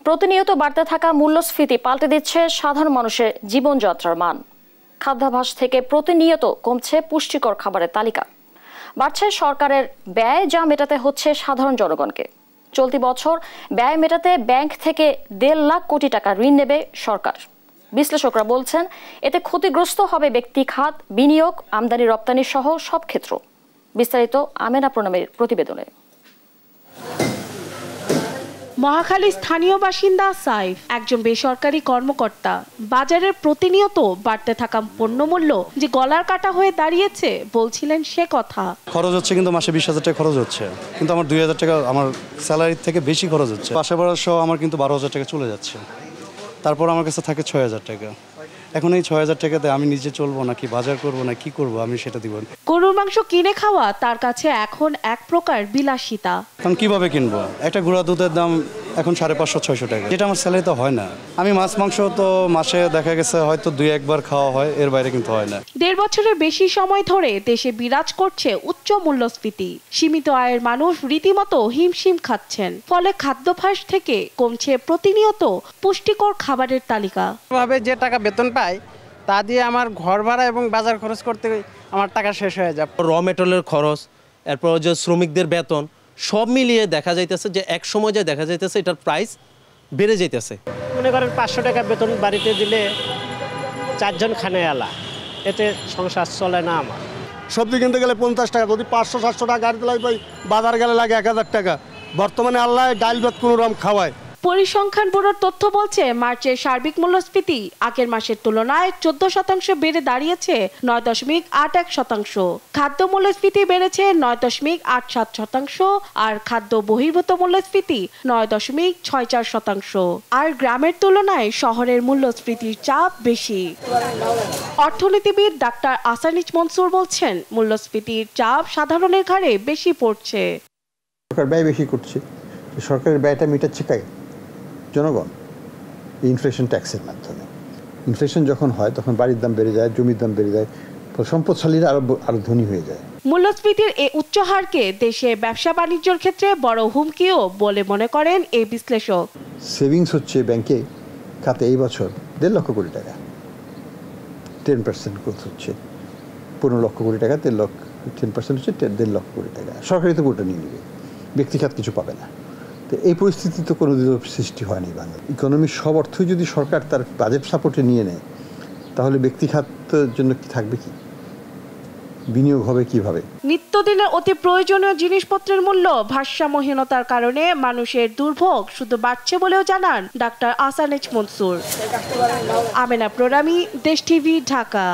প্রতিনিয়ত বাড়তে থাকা মূল্যস্ফীতি পাল্টে দিচ্ছে সাধারণ মানুষের জীবনযাত্রার মান। খাদ্যাভ্যাস থেকে প্রতিনিয়ত কমছে পুষ্টিকর খাবারের তালিকা, বাড়ছে সরকারের ব্যয়, যা মেটাতে হচ্ছে সাধারণ জনগণকে। চলতি বছর ব্যয় মেটাতে ব্যাংক থেকে 1.5 লাখ কোটি টাকা ঋণ নেবে সরকার। বিশ্লেষকরা বলছেন, এতে ক্ষতিগ্রস্ত হবে ব্যক্তি খাত, বিনিয়োগ, আমদানি রপ্তানি সহ সব ক্ষেত্র। বিস্তারিত আমেনা প্রণামের প্রতিবেদনে। মহাখালী স্থানীয় বাসিন্দা সাইফ একজন বেসরকারি কর্মকর্তা। বাজারের প্রতিনিয়ত বাড়তে থাকা পণ্যমূল্য যে গলার কাটা হয়ে দাঁড়িয়েছে বলছিলেন সে কথা। খরচ হচ্ছে কিন্তু মাসে 20,000 টাকা খরচ হচ্ছে, কিন্তু আমার 2,000 টাকা আমার স্যালারির থেকে বেশি খরচ হচ্ছে। বাসা ভাড়া সহ আমার কিন্তু 12,000 টাকা চলে যাচ্ছে। তারপর আমার কাছে থাকে 6,000 টাকা। এখন এই 6,000 টাকাতে আমি নিজে চলবো নাকি বাজার করবো না কি করবো, আমি সেটা দিব। গরুর মাংস কিনে খাওয়া তার কাছে এখন এক প্রকার বিলাসিতা। কারণ কিভাবে কিনবো? একটা গুঁড়া দুধের দাম এখন 550-600 টাকা, যেটা আমার স্যালারিতে হয় না। আমি মাছ মাংস তো মাসে দেখা গেছে হয়তো 2-1 খাওয়া হয়, এর বাইরে কিন্তু হয় না। 1.5 বছরের বেশি সময় ধরে দেশে বিরাজ করছে উচ্চ মূল্যস্ফীতি। সীমিত আয়ের মানুষ রীতিমতো হিমশিম খাচ্ছেন। ফলে খাদ্যাভ্যাস থেকে কমছে প্রতিনিয়ত পুষ্টিকর খাবারের তালিকা। ভাবে যে টাকা বেতন পাই তা দিয়ে আমার ঘর ভাড়া এবং বাজার খরচ করতে আমার টাকা শেষ হয়ে যায়। র মেটেরিয়ালের খরচ, এরপর যে শ্রমিকদের বেতন, সব মিলিয়ে দেখা যাইতেছে যে এক সময় যে দেখা যাইতেছে এটার প্রাইস বেড়ে যাইতেছে। মনে করেন 500 টাকা বেতন বাড়িতে দিলে 4 জন খানে আলা, এতে সংসার চলে না আমার। সবজি কিনতে গেলে 50 টাকা, যদি 500-700 টাকা গাড়িতে লাগে, বাজার গেলে লাগে 1000 টাকা। বর্তমানে আল্লাহ ডাল ভাত কোনো রকম খাওয়ায়। পরিসংখ্যান ব্যুরোর তথ্য বলছে, মার্চের সার্বিক মূল্যস্ফীতি আগের মাসের তুলনায় 14% বেড়ে দাঁড়িয়েছে 9.81%। খাদ্য মূল্যস্ফীতি বেড়েছে 9.87%, আর খাদ্য বহির্ভূত মূল্যস্ফীতি 9.64%। আর গ্রামের তুলনায় শহরের মূল্যস্ফীতির চাপ বেশি। অর্থনীতিবিদ ডাক্তার আসানিচ মনসুর বলছেন, মূল্যস্ফীতির চাপ সাধারণের ঘাড়ে বেশি পড়ছে। সরকার ব্যয় বেশি করছে, সরকারের ব্যয়টা মেটাচ্ছে কাই? জনগণ। ইনফ্লেশন ট্যাক্সের মাধ্যমে। ইনফ্লেশন যখন হয় তখন বাড়ির দাম বেড়ে যায়, জমির দাম বেড়ে যায়, সম্পদশালীরা আরো ধনী হয়ে যায়। মূল্যস্ফীতির এই উচ্চ হারকে দেশে ব্যবসা বাণিজ্যের ক্ষেত্রে বড় হুমকিও বলে মনে করেন এই বিশ্লেষক। সেভিংস হচ্ছে ব্যাংকে খাতে এই বছর 1.5 লক্ষ কোটি টাকা, 10% গ্রোথ হচ্ছে। 15 লক্ষ কোটি টাকা, 10% হচ্ছে 1.5 লক্ষ কোটি টাকা। সরকারি তো পুরোটা নিয়ে নেবে, ব্যক্তিখাত কিছু পাবে না। তো এই পরিস্থিতি তো কোনো দিনও সৃষ্টি হয়নি বাংলা ইকোনমির সব অর্থই যদি সরকার তার বাজেট সাপোর্টে নিয়ে নেয়, তাহলে ব্যক্তিখাতের জন্য কি থাকবে, কি বিনিয়োগ হবে কিভাবে? নিত্যদিনের অতি প্রয়োজনীয় জিনিসপত্রের মূল্য ভারসাম্যহীনতার কারণে মানুষের দুর্ভোগ শুধু বাড়ছে বলেও জানান ডাক্তার আসানিচ মনসুর। আমেনা প্রণামী, দেশ টিভি, ঢাকা।